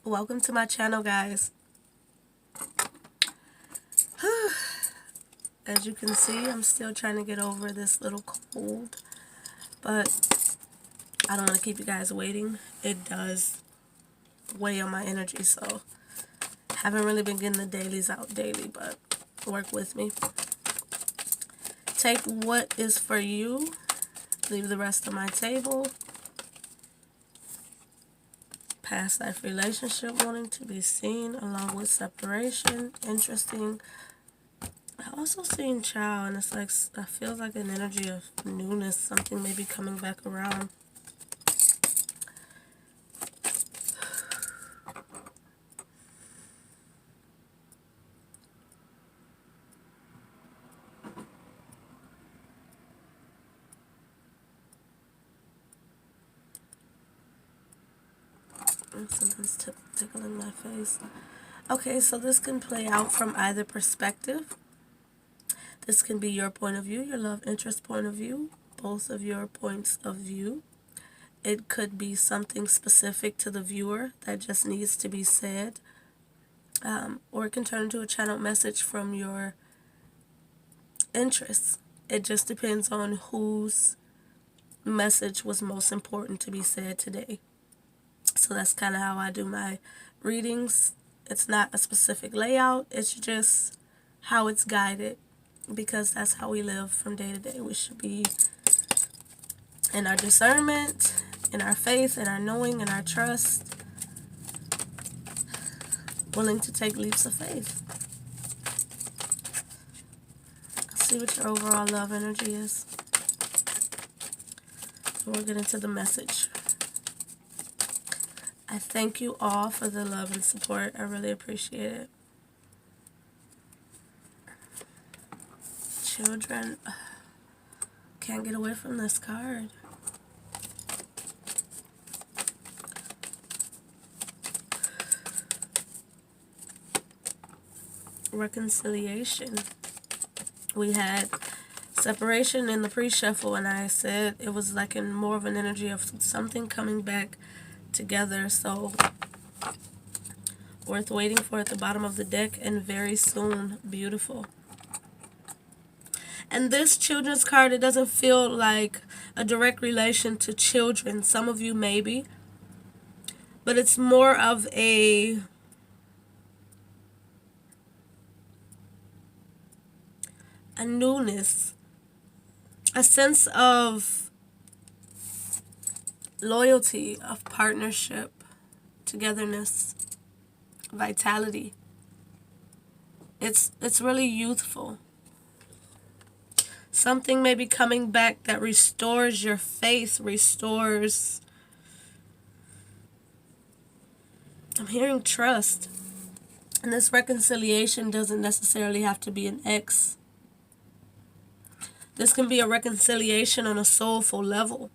Welcome to my channel, guys. As you can see, I'm still trying to get over this little cold, but I don't want to keep you guys waiting. It does weigh on my energy, so haven't really been getting the dailies out daily, but work with me. Take what is for you, leave the rest on my table. Past life relationship wanting to be seen, along with separation. Interesting. I also seen child, and it's like, I feel like an energy of newness, something maybe coming back around. Something's tickling my face. Okay, so this can play out from either perspective. This can be your point of view, your love interest point of view, both of your points of view. It could be something specific to the viewer that just needs to be said. Or it can turn into a channeled message from your interests. It just depends on whose message was most important to be said today. So that's kind of how I do my readings. It's not a specific layout. It's just how it's guided, because that's how we live from day to day. We should be in our discernment, in our faith, in our knowing, in our trust, willing to take leaps of faith. Let's see what your overall love energy is. We'll get into the message. I thank you all for the love and support. I really appreciate it. Children, can't get away from this card. Reconciliation. We had separation in the pre-shuffle, and I said it was like in more of an energy of something coming back together, so worth waiting for at the bottom of the deck, and very soon. Beautiful. And this children's card, it doesn't feel like a direct relation to children. Some of you maybe, but it's more of a newness, a sense of loyalty, of partnership, togetherness, vitality. It's really youthful. Something may be coming back that restores your faith, restores, I'm hearing trust. And this reconciliation doesn't necessarily have to be an ex. This can be a reconciliation on a soulful level.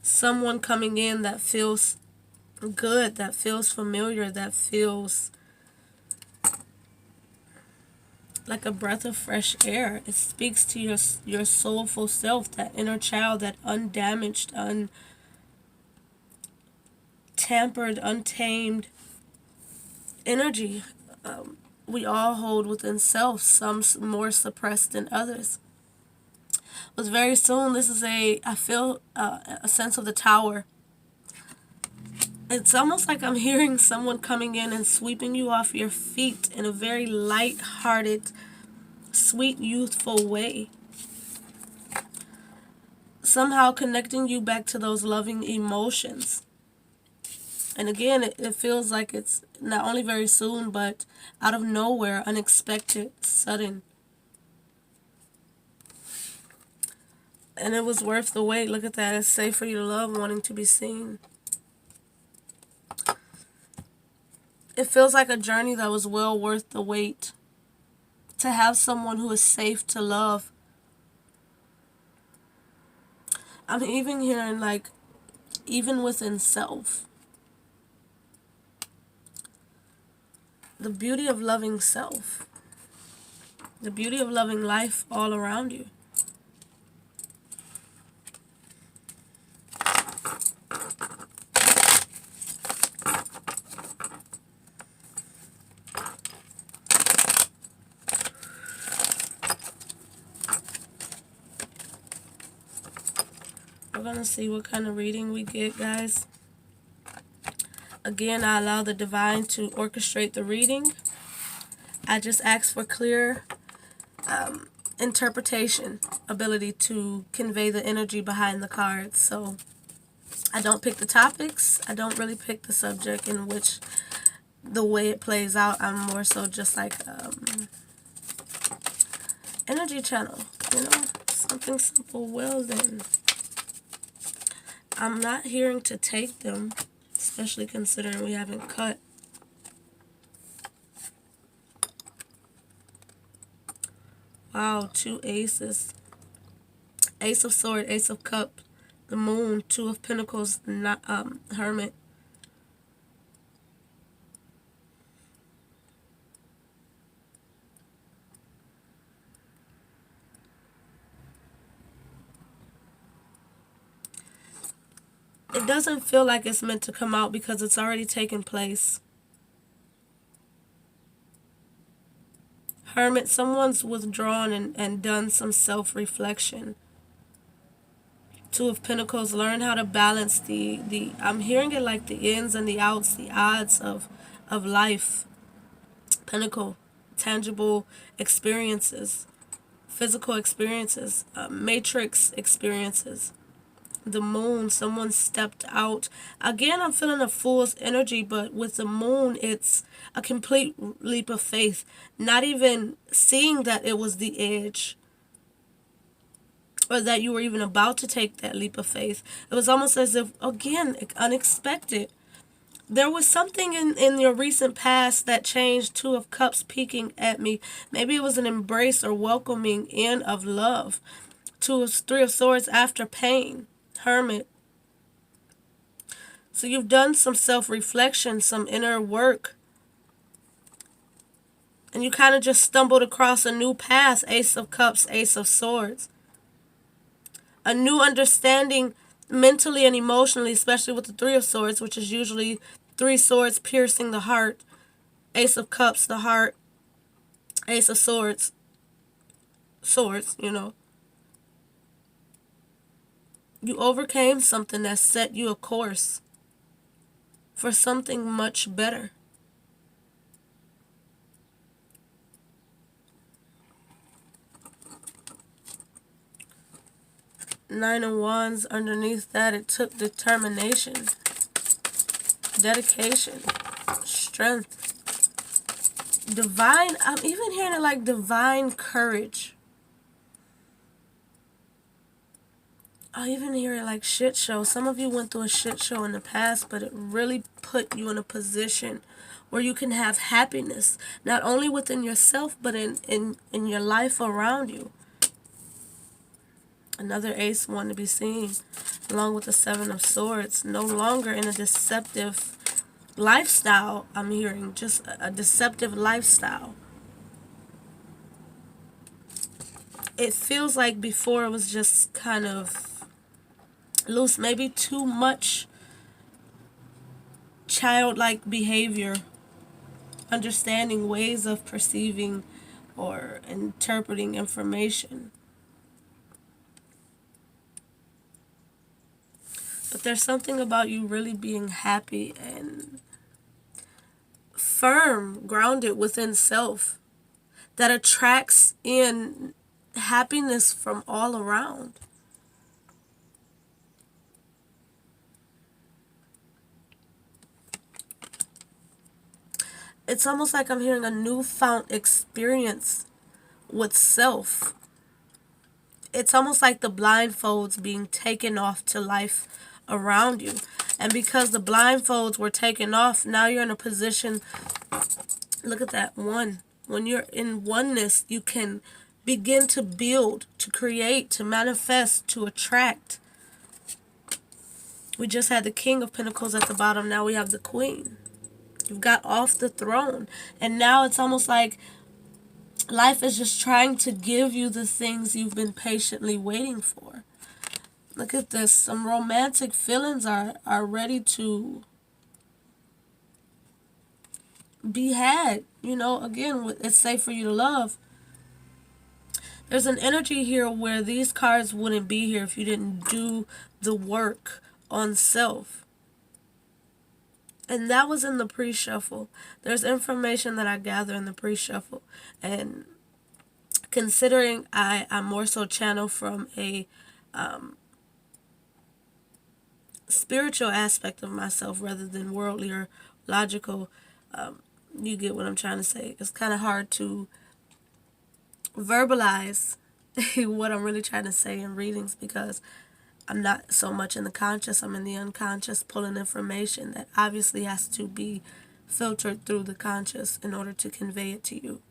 Someone coming in that feels good, that feels familiar, that feels like a breath of fresh air. It speaks to your soulful self, that inner child, that undamaged, untampered, untamed energy we all hold within self, some more suppressed than others. But very soon, this is I feel a sense of the tower. It's almost like I'm hearing someone coming in and sweeping you off your feet in a very light-hearted, sweet, youthful way. Somehow connecting you back to those loving emotions. And again, it feels like it's not only very soon, but out of nowhere, unexpected, sudden. And it was worth the wait. Look at that. It's safe for you to love, wanting to be seen. It feels like a journey that was well worth the wait. To have someone who is safe to love. I'm even hearing like, even within self. The beauty of loving self. The beauty of loving life all around you. gonna see what kind of reading we get, guys. Again, I allow the divine to orchestrate the reading. I just ask for clear interpretation ability to convey the energy behind the cards. So I don't pick the topics. I don't really pick the subject in which the way it plays out. I'm more so just like energy channel, something simple. Well then, I'm not hearing to take them, especially considering we haven't cut. Wow, 2 aces. Ace of Swords, Ace of Cups, the Moon, 2 of Pentacles, not Hermit. It doesn't feel like it's meant to come out because it's already taken place. Hermit, someone's withdrawn and done some self-reflection. 2 of Pentacles, learn how to balance the I'm hearing it like the ins and the outs, the odds of life. Pentacle, tangible experiences, physical experiences, matrix experiences. The Moon, someone stepped out. Again, I'm feeling a fool's energy, but with the Moon, it's a complete leap of faith. Not even seeing that it was the edge, or that you were even about to take that leap of faith. It was almost as if, again, unexpected. There was something in your recent past that changed. 2 of Cups peeking at me. Maybe it was an embrace or welcoming in of love. 3 of Swords after pain. Hermit. So you've done some self-reflection, some inner work. And you kind of just stumbled across a new path. Ace of Cups, Ace of Swords. A new understanding mentally and emotionally, especially with the 3 of Swords, which is usually 3 swords piercing the heart. Ace of Cups, the heart. Ace of Swords. Swords, You overcame something that set you a course for something much better. Nine of Wands, underneath that, it took determination, dedication, strength, divine, I'm even hearing it like divine courage. I even hear it like shit show. Some of you went through a shit show in the past, but it really put you in a position where you can have happiness, not only within yourself, but in your life around you. Another ace one to be seen, along with the 7 of Swords. No longer in a deceptive lifestyle, I'm hearing. Just a deceptive lifestyle. It feels like before it was just kind of loose, maybe too much childlike behavior, understanding ways of perceiving or interpreting information. But there's something about you really being happy and firm, grounded within self, that attracts in happiness from all around. It's almost like I'm hearing a newfound experience with self. It's almost like the blindfolds being taken off to life around you. And because the blindfolds were taken off, now you're in a position, look at that, one. When you're in oneness, you can begin to build, to create, to manifest, to attract. We just had the King of Pentacles at the bottom. Now we have the Queen. You've got off the throne. And now it's almost like life is just trying to give you the things you've been patiently waiting for. Look at this. Some romantic feelings are ready to be had. Again, it's safe for you to love. There's an energy here where these cards wouldn't be here if you didn't do the work on self. And that was in the pre-shuffle. There's information that I gather in the pre-shuffle. And considering I more so channel from a spiritual aspect of myself rather than worldly or logical, you get what I'm trying to say. It's kind of hard to verbalize what I'm really trying to say in readings because I'm not so much in the conscious, I'm in the unconscious, pulling information that obviously has to be filtered through the conscious in order to convey it to you.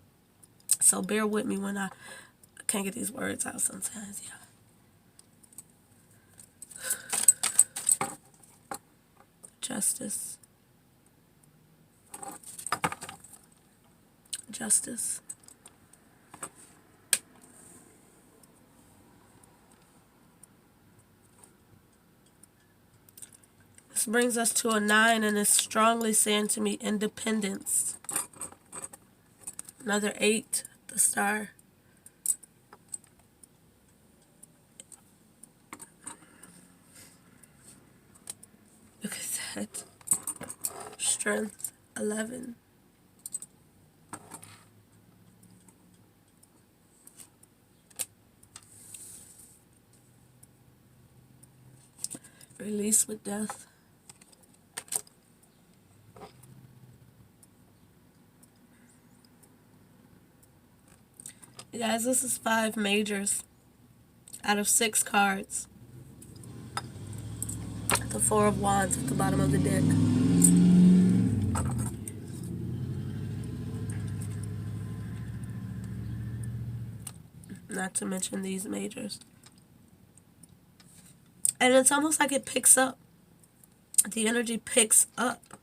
So bear with me when I can't get these words out sometimes, yeah. Justice. Justice. This brings us to a 9 and it's strongly saying to me independence. Another 8, the star. Look at that. Strength, 11. Release with death. Guys, this is 5 majors out of 6 cards. The 4 of Wands at the bottom of the deck. Not to mention these majors. And it's almost like it picks up. The energy picks up.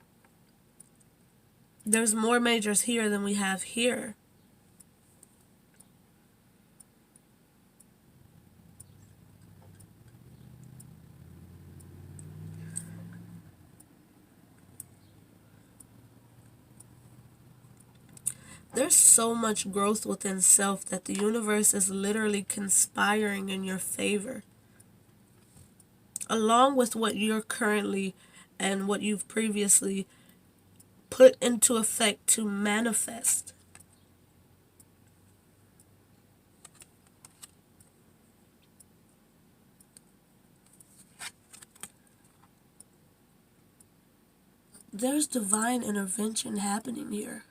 There's more majors here than we have here. There's so much growth within self that the universe is literally conspiring in your favor. Along with what you're currently and what you've previously put into effect to manifest. There's divine intervention happening here.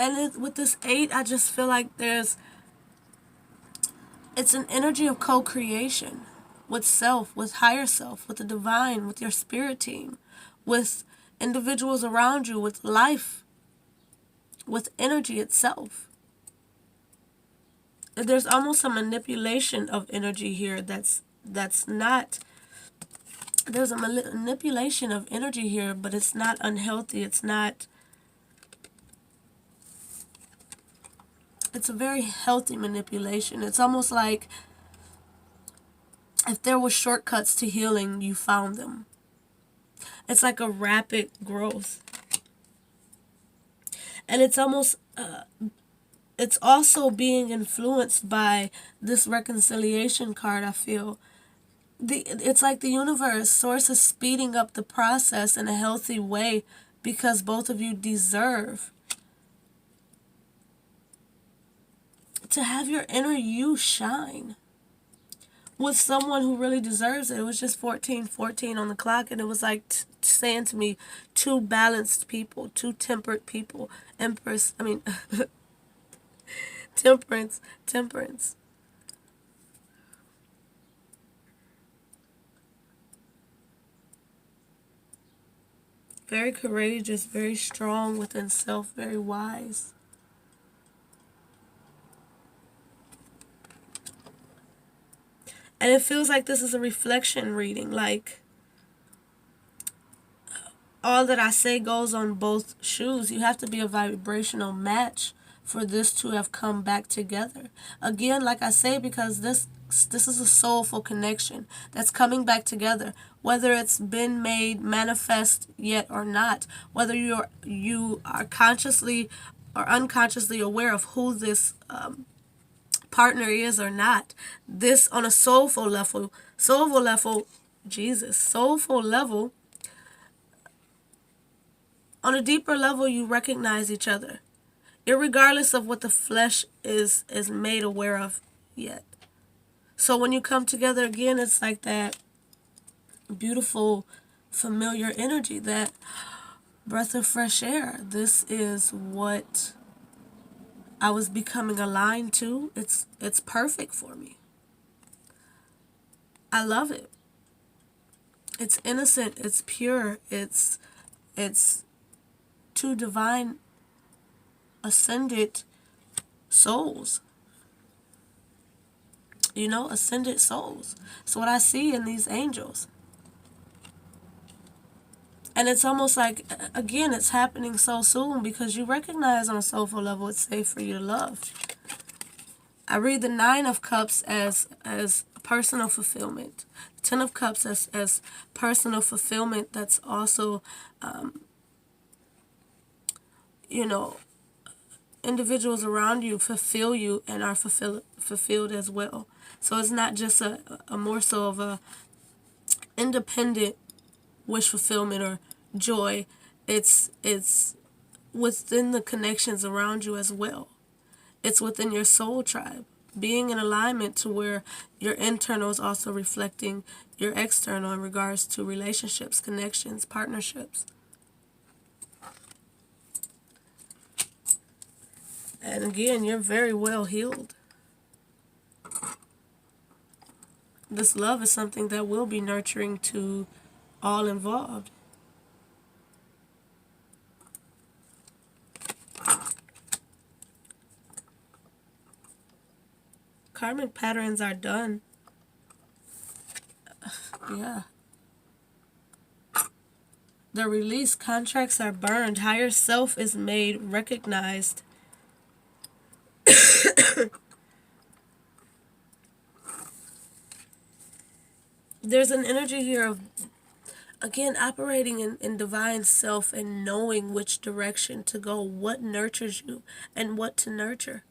And with this 8, I just feel like it's an energy of co-creation with self, with higher self, with the divine, with your spirit team, with individuals around you, with life, with energy itself. There's almost a manipulation of energy here that's not... There's a manipulation of energy here, but it's not unhealthy. It's a very healthy manipulation. It's almost like if there were shortcuts to healing, you found them. It's like a rapid growth. And it's almost, it's also being influenced by this reconciliation card, I feel. It's like the universe, source is speeding up the process in a healthy way because both of you deserve to have your inner you shine with someone who really deserves it. It was just 14:14 on the clock, and it was like saying to me, 2 balanced people, 2 tempered people. Temperance. Very courageous, very strong within self, very wise. And it feels like this is a reflection reading, like all that I say goes on both shoes. You have to be a vibrational match for this to have come back together. Again, like I say, because this is a soulful connection that's coming back together, whether it's been made manifest yet or not, whether you are consciously or unconsciously aware of who this partner is or not. This on a soulful level, Jesus, soulful level, on a deeper level, you recognize each other, irregardless of what the flesh is made aware of yet. So when you come together again, it's like that beautiful, familiar energy, that breath of fresh air. This is what I was becoming aligned to. It's perfect for me. I love it. It's innocent, it's pure, it's two divine ascended souls. Ascended souls. So what I see in these angels. And it's almost like, again, it's happening so soon because you recognize on a soulful level it's safe for you to love. I read the Nine of Cups as personal fulfillment. Ten of Cups as personal fulfillment. That's also, individuals around you fulfill you and are fulfilled as well. So it's not just a more so of a independent wish fulfillment or joy. It's within the connections around you as well. It's within your soul tribe. Being in alignment to where your internal is also reflecting your external in regards to relationships, connections, partnerships. And again, you're very well healed. This love is something that will be nurturing to all involved. Karmic patterns are done. Yeah. They're released. Contracts are burned. Higher self is made recognized. There's an energy here of, again, operating in divine self and knowing which direction to go, what nurtures you, and what to nurture.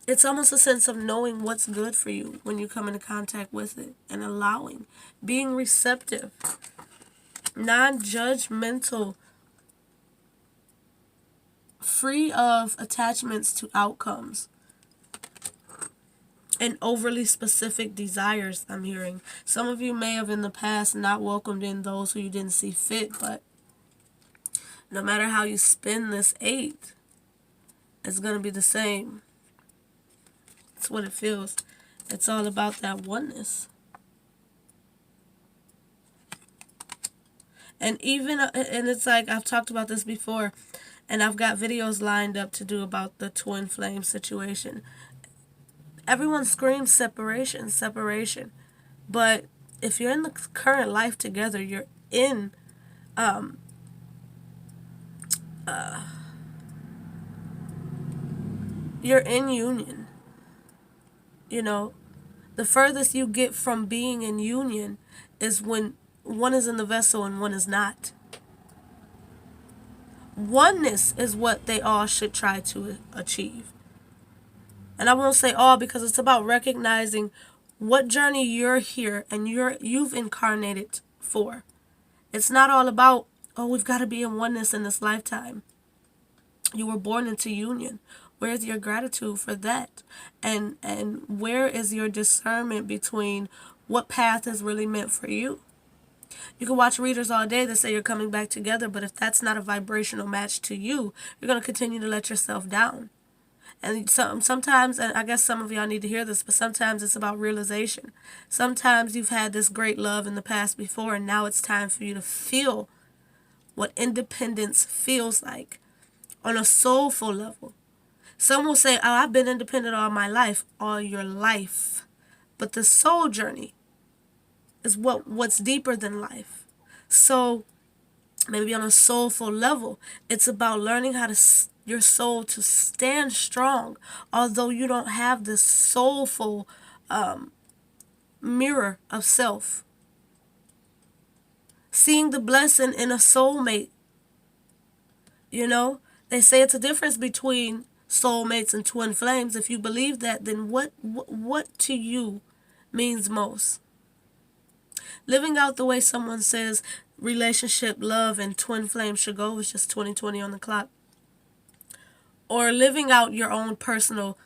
It's almost a sense of knowing what's good for you when you come into contact with it and allowing, being receptive, non-judgmental, free of attachments to outcomes and overly specific desires. I'm hearing some of you may have in the past not welcomed in those who you didn't see fit, but no matter how you spin this 8, it's going to be the same. It's what it feels. It's all about that oneness. And it's like, I've talked about this before, and I've got videos lined up to do about the twin flame situation. Everyone screams separation, separation. But if you're in the current life together, you're in union. The furthest you get from being in union is when one is in the vessel and one is not. Oneness is what they all should try to achieve. And I won't say all because it's about recognizing what journey you're here and you've incarnated for. It's not all about, oh, we've got to be in oneness in this lifetime. You were born into union. Where's your gratitude for that? And where is your discernment between what path is really meant for you? You can watch readers all day that say you're coming back together, but if that's not a vibrational match to you, you're going to continue to let yourself down. And sometimes, and I guess some of y'all need to hear this, but sometimes it's about realization. Sometimes you've had this great love in the past before, and now it's time for you to feel what independence feels like on a soulful level. Some will say, oh, I've been independent all my life, all your life. But the soul journey is what's deeper than life. So maybe on a soulful level, it's about learning how to your soul to stand strong, although you don't have this soulful mirror of self. Seeing the blessing in a soulmate, They say it's a difference between soulmates and twin flames. If you believe that, then what to you means most? Living out the way someone says relationship, love, and twin flames should go is just 2020 on the clock. Or living out your own personal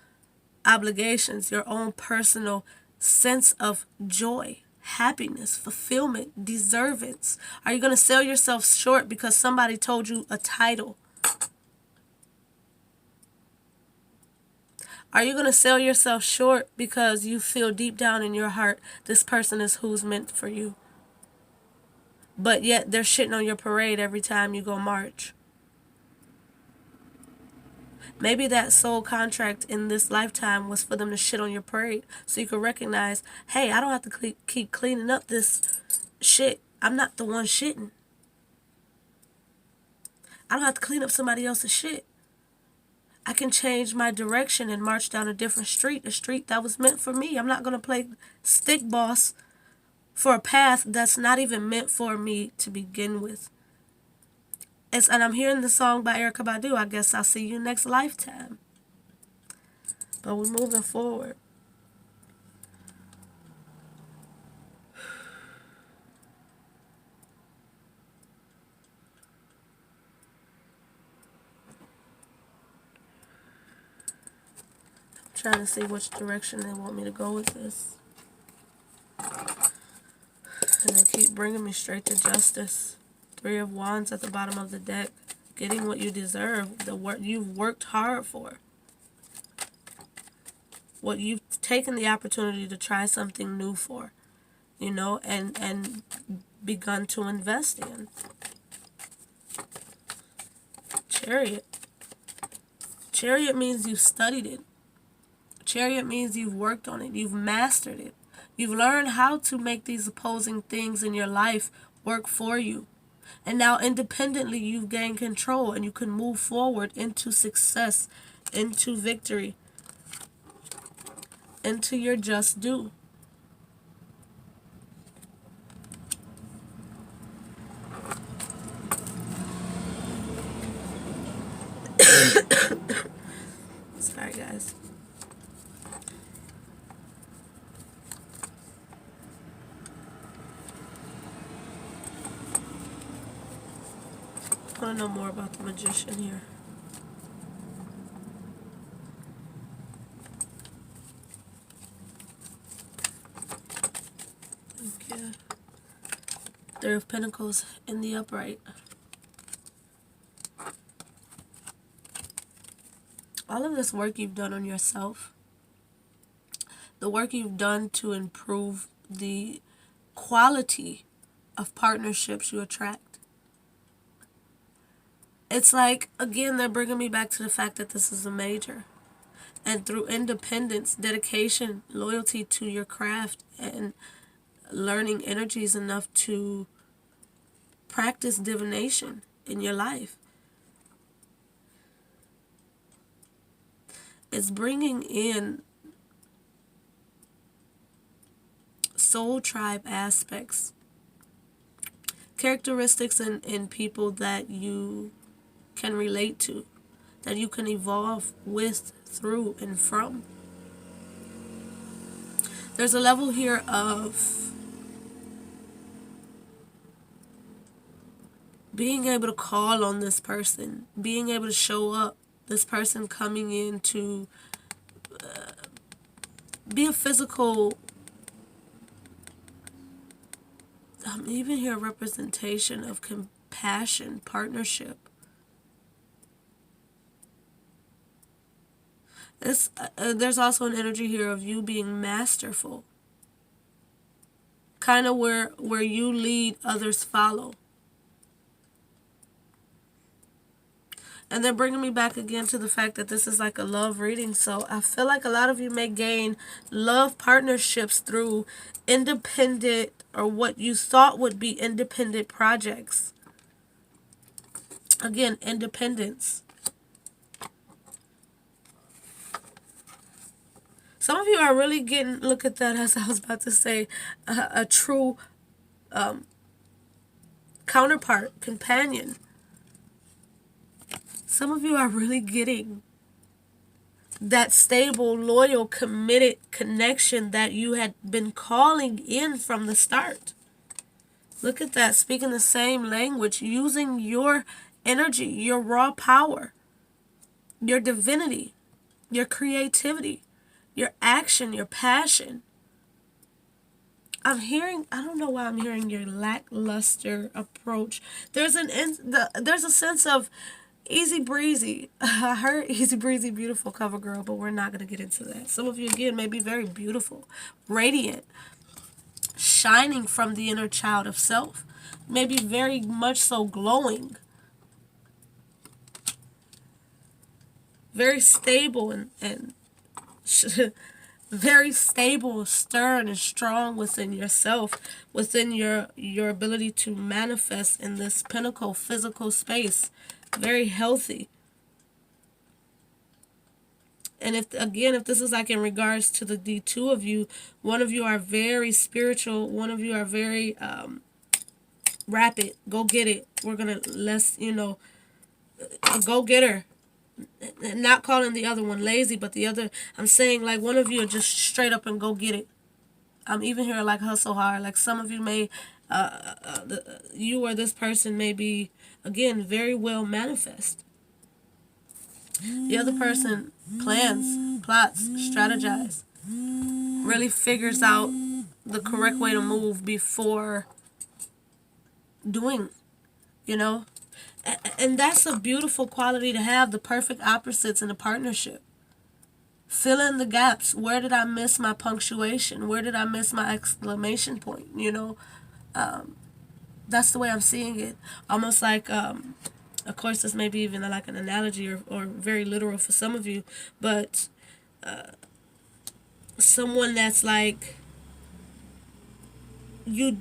obligations, your own personal sense of joy, happiness, fulfillment, deservance. Are you going to sell yourself short because somebody told you a title? Are you going to sell yourself short because you feel deep down in your heart this person is who's meant for you? But yet they're shitting on your parade every time you go march. Maybe that soul contract in this lifetime was for them to shit on your parade so you could recognize, hey, I don't have to keep cleaning up this shit. I'm not the one shitting. I don't have to clean up somebody else's shit. I can change my direction and march down a different street, a street that was meant for me. I'm not going to play stick boss for a path that's not even meant for me to begin with. And I'm hearing the song by Erykah Badu, I guess I'll see you next lifetime. But we're moving forward. I'm trying to see which direction they want me to go with this. And they keep bringing me straight to justice. 3 of Wands at the bottom of the deck. Getting what you deserve. The work you've worked hard for. What you've taken the opportunity to try something new for. You know, and begun to invest in. Chariot. Chariot means you've studied it. Chariot means you've worked on it. You've mastered it. You've learned how to make these opposing things in your life work for you. And now independently you've gained control and you can move forward into success, into victory, into your just due. Sorry, guys. I want to know more about the Magician here. Okay. 3 of Pentacles in the upright. All of this work you've done on yourself, the work you've done to improve the quality of partnerships you attract. It's like, again, they're bringing me back to the fact that this is a major. And through independence, dedication, loyalty to your craft, and learning energies enough to practice divination in your life. It's bringing in soul tribe aspects, characteristics in people that you can relate to, that you can evolve with, through, and from. There's a level here of being able to call on this person, being able to show up, this person coming in to be a physical, even here, representation of compassion, partnership. There's also an energy here of you being masterful. Kind of where you lead, others follow. And they're bringing me back again to the fact that this is like a love reading. So I feel like a lot of you may gain love partnerships through independent, or what you thought would be independent projects. Again, independence. Some of you are really getting, look at that, as I was about to say, a true counterpart, companion. Some of you are really getting that stable, loyal, committed connection that you had been calling in from the start. Look at that, speaking the same language, using your energy, your raw power, your divinity, your creativity, your action, your passion. I don't know why I'm hearing your lackluster approach. There's a sense of easy breezy. I heard easy breezy, beautiful cover girl, but we're not going to get into that. Some of you, again, may be very beautiful, radiant, shining from the inner child of self. Maybe very much so glowing. Very stable and very stable, stern, and strong within yourself, within your ability to manifest in this pinnacle physical space. Very healthy. And if this is like in regards to the two of you, one of you are very spiritual, one of you are very rapid, go get it. We're gonna a go getter. Not calling the other one lazy, but the other, I'm saying like one of you are just straight up and go get it. I'm even hearing like hustle hard. Like some of you may, you or this person may be, again, very well manifest. The other person plans, plots, strategize, really figures out the correct way to move before doing, And that's a beautiful quality to have, the perfect opposites in a partnership. Fill in the gaps. Where did I miss my punctuation? Where did I miss my exclamation point? That's the way I'm seeing it. Almost like, of course, this may be even like an analogy or very literal for some of you, but someone that's like, you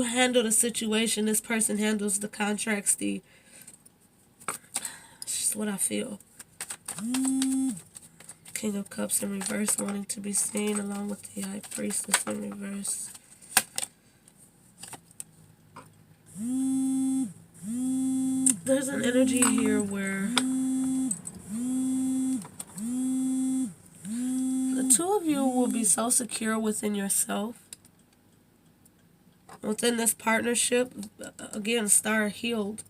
handle the situation, this person handles the contracts, it's just what I feel. King of Cups in reverse, wanting to be seen, along with the High Priestess in reverse. There's an energy here where the two of you will be so secure within yourself, within this partnership. Again, star healed,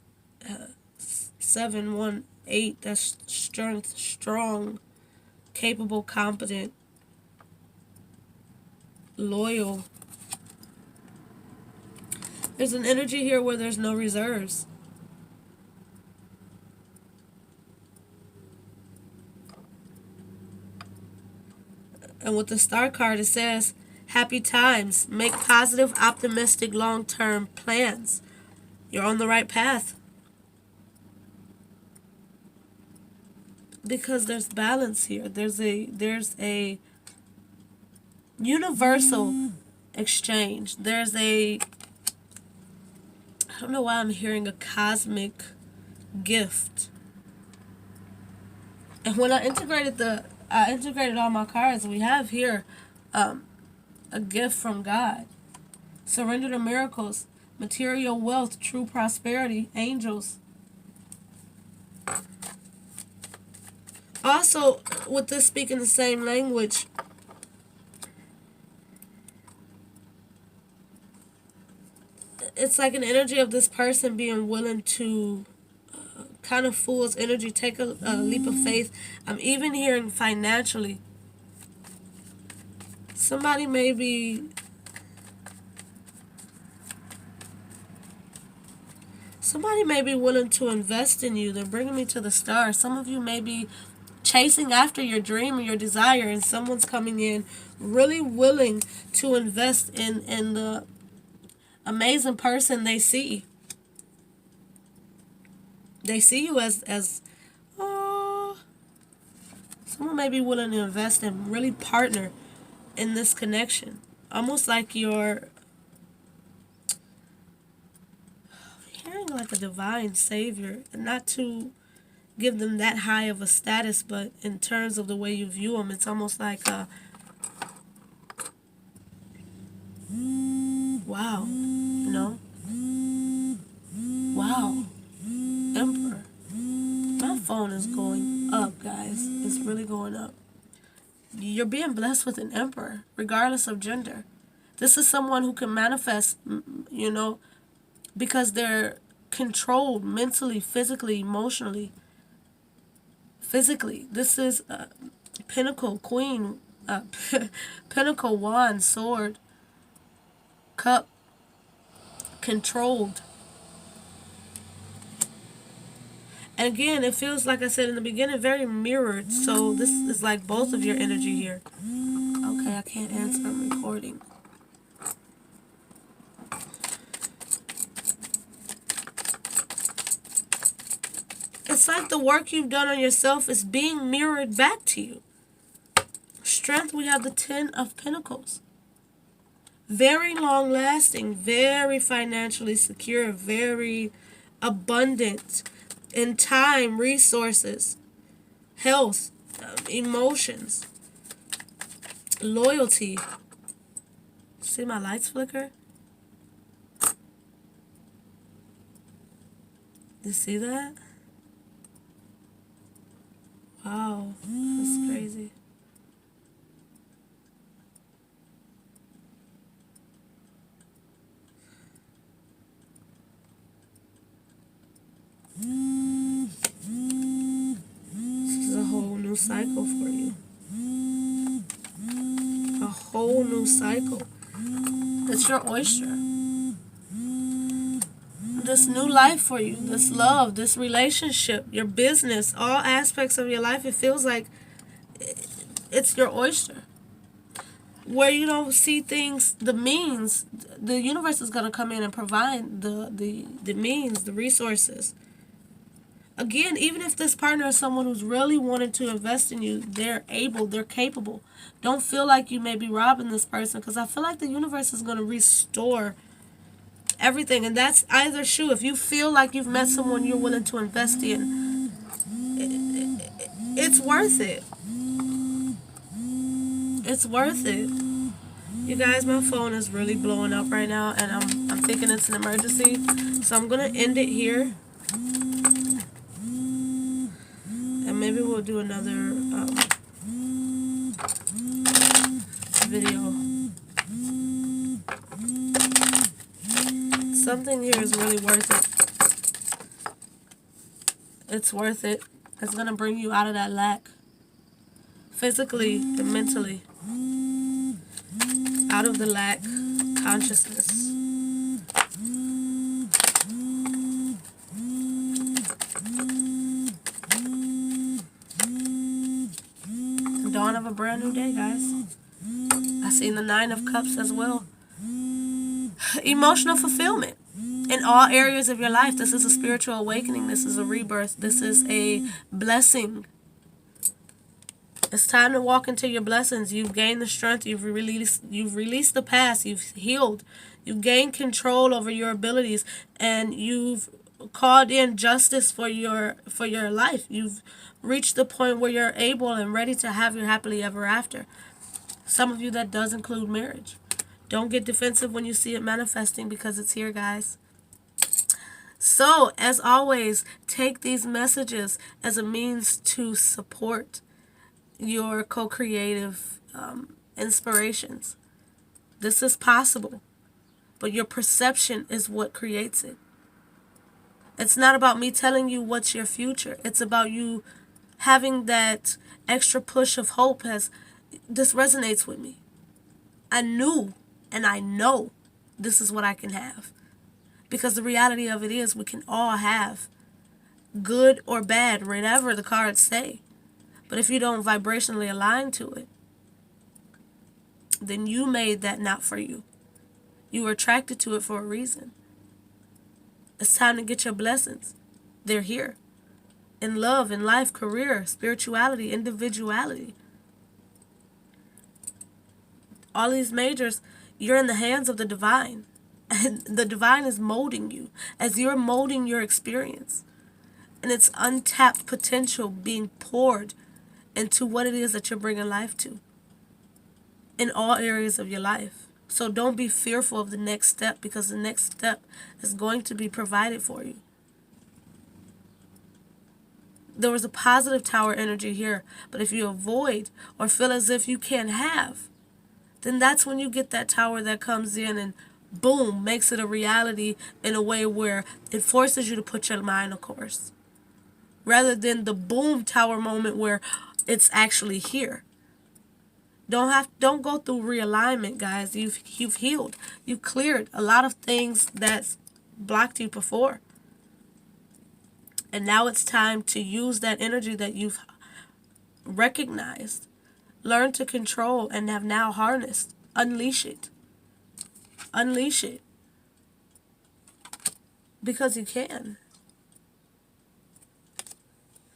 718. That's strength, strong, capable, competent, loyal. There's an energy here where there's no reserves. And with the star card, it says, happy times. Make positive, optimistic, long-term plans. You're on the right path. Because there's balance here. There's a universal exchange. There's I don't know why I'm hearing a cosmic gift. And when I integrated all my cards, we have here a gift from God. Surrender to miracles, material wealth, true prosperity, angels. Also, with this speaking the same language, it's like an energy of this person being willing to kind of fool's energy, take a leap of faith. I'm even hearing financially. Somebody may be willing to invest in you. They're bringing me to the stars. Some of you may be chasing after your dream or your desire, and someone's coming in really willing to invest in the amazing person they see. They see you as someone may be willing to invest and really partner in this connection. Almost like you're hearing like a divine savior, and not to give them that high of a status, but in terms of the way you view them, it's almost like wow, wow, Emperor. really going up. You're being blessed with an emperor, regardless of gender. This is someone who can manifest, because they're controlled mentally, physically, emotionally, physically. This is Pinnacle, Queen, Pinnacle, Wand, Sword, Cup, controlled. And again, it feels, like I said in the beginning, very mirrored. So this is like both of your energy here. Okay, I can't answer. I'm recording. It's like the work you've done on yourself is being mirrored back to you. Strength, we have the 10 of Pentacles. Very long lasting, very financially secure, very abundant in time, resources, health, emotions, loyalty. See my lights flicker? You see that? Wow, that's crazy. This is a whole new cycle for you. A whole new cycle. It's your oyster. This new life for you, this love, this relationship, your business, all aspects of your life, it feels like it's your oyster. Where you don't see things, the means, the universe is going to come in and provide the means, the resources. Again, even if this partner is someone who's really wanted to invest in you, they're able, they're capable. Don't feel like you may be robbing this person, because I feel like the universe is going to restore everything. And that's either true. If you feel like you've met someone you're willing to invest in, it's worth it. It's worth it. You guys, my phone is really blowing up right now, and I'm thinking it's an emergency. So I'm going to end it here. And maybe we'll do another video. Something here is really worth it. It's worth it. It's going to bring you out of that lack. Physically and mentally. Out of the lack consciousness. Dawn of a brand new day, guys. I seen the 9 of Cups as well. Emotional fulfillment in all areas of your life. This is a spiritual awakening. This is a rebirth. This is a blessing. It's time to walk into your blessings. You've gained the strength. You've released the past. You've healed. You've gained control over your abilities, and you've called in justice for your life. You've reached the point where you're able and ready to have your happily ever after. Some of you, that does include marriage. Don't get defensive when you see it manifesting, because it's here, guys. So, as always, take these messages as a means to support your co-creative inspirations. This is possible, but your perception is what creates it. It's not about me telling you what's your future. It's about you having that extra push of hope. This resonates with me. I knew and I know this is what I can have. Because the reality of it is, we can all have good or bad, whatever the cards say. But if you don't vibrationally align to it, then you made that not for you. You were attracted to it for a reason. It's time to get your blessings. They're here. In love, in life, career, spirituality, individuality. All these majors, you're in the hands of the divine. And the divine is molding you as you're molding your experience. And it's untapped potential being poured into what it is that you're bringing life to. In all areas of your life. So don't be fearful of the next step, because the next step is going to be provided for you. There was a positive tower energy here. But if you avoid or feel as if you can't have, then that's when you get that tower that comes in and boom, makes it a reality in a way where it forces you to put your mind on course. Rather than the boom tower moment where it's actually here. Don't go through realignment, guys. You've healed. You've cleared a lot of things that's blocked you before. And now it's time to use that energy that you've recognized, learn to control, and have now harnessed. Unleash it. Unleash it. Because you can.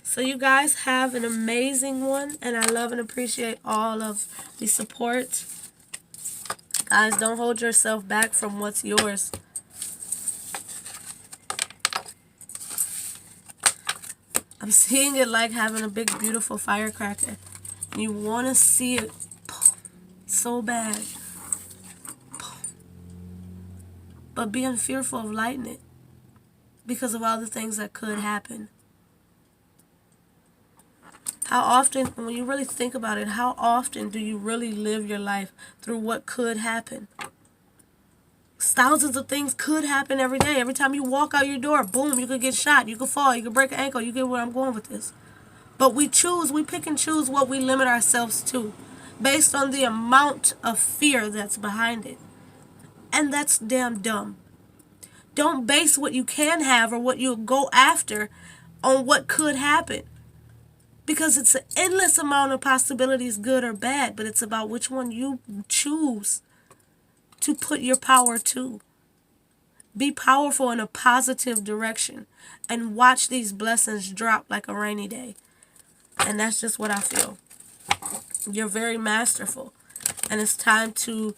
So you guys have an amazing one, and I love and appreciate all of the support. Guys, don't hold yourself back from what's yours. I'm seeing it like having a big, beautiful firecracker. You want to see it so bad. But being fearful of lighting it because of all the things that could happen. How often, when you really think about it, how often do you really live your life through what could happen? Thousands of things could happen every day. Every time you walk out your door, boom, you could get shot, you could fall, you could break an ankle. You get where I'm going with this. But we pick and choose what we limit ourselves to based on the amount of fear that's behind it. And that's damn dumb. Don't base what you can have or what you'll go after on what could happen. Because it's an endless amount of possibilities, good or bad, but it's about which one you choose to put your power to. Be powerful in a positive direction and watch these blessings drop like a rainy day. And that's just what I feel. You're very masterful. And it's time to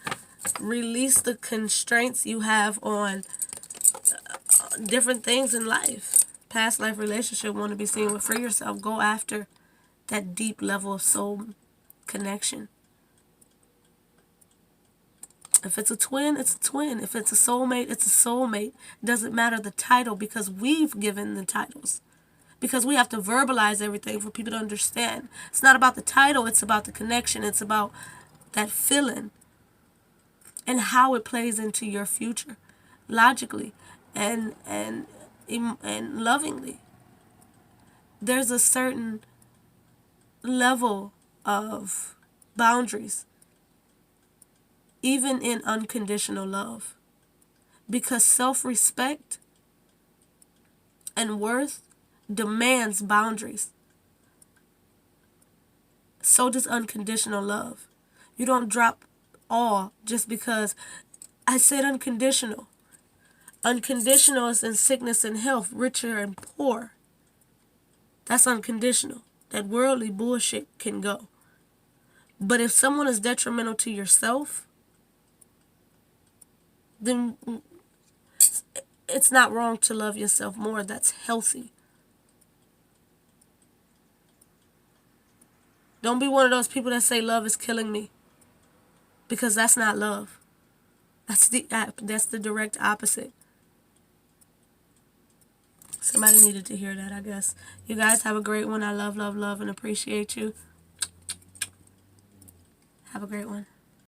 release the constraints you have on different things in life. Past life relationship, want to be seen with. Free yourself. Go after that deep level of soul connection. If it's a twin, it's a twin. If it's a soulmate, it's a soulmate. It doesn't matter the title because we've given the titles. Because we have to verbalize everything for people to understand. It's not about the title, it's about the connection. It's about that feeling and how it plays into your future logically and lovingly. There's a certain level of boundaries even in unconditional love, because self-respect and worth demands boundaries. So does unconditional love. You don't drop all just because I said unconditional. Unconditional is in sickness and health, richer and poor. That's unconditional. That worldly bullshit can go. But if someone is detrimental to yourself, then it's not wrong to love yourself more. That's healthy. Don't be one of those people that say love is killing me, because that's not love. That's the direct opposite. Somebody needed to hear that, I guess. You guys have a great one. I love, love, love, and appreciate you. Have a great one.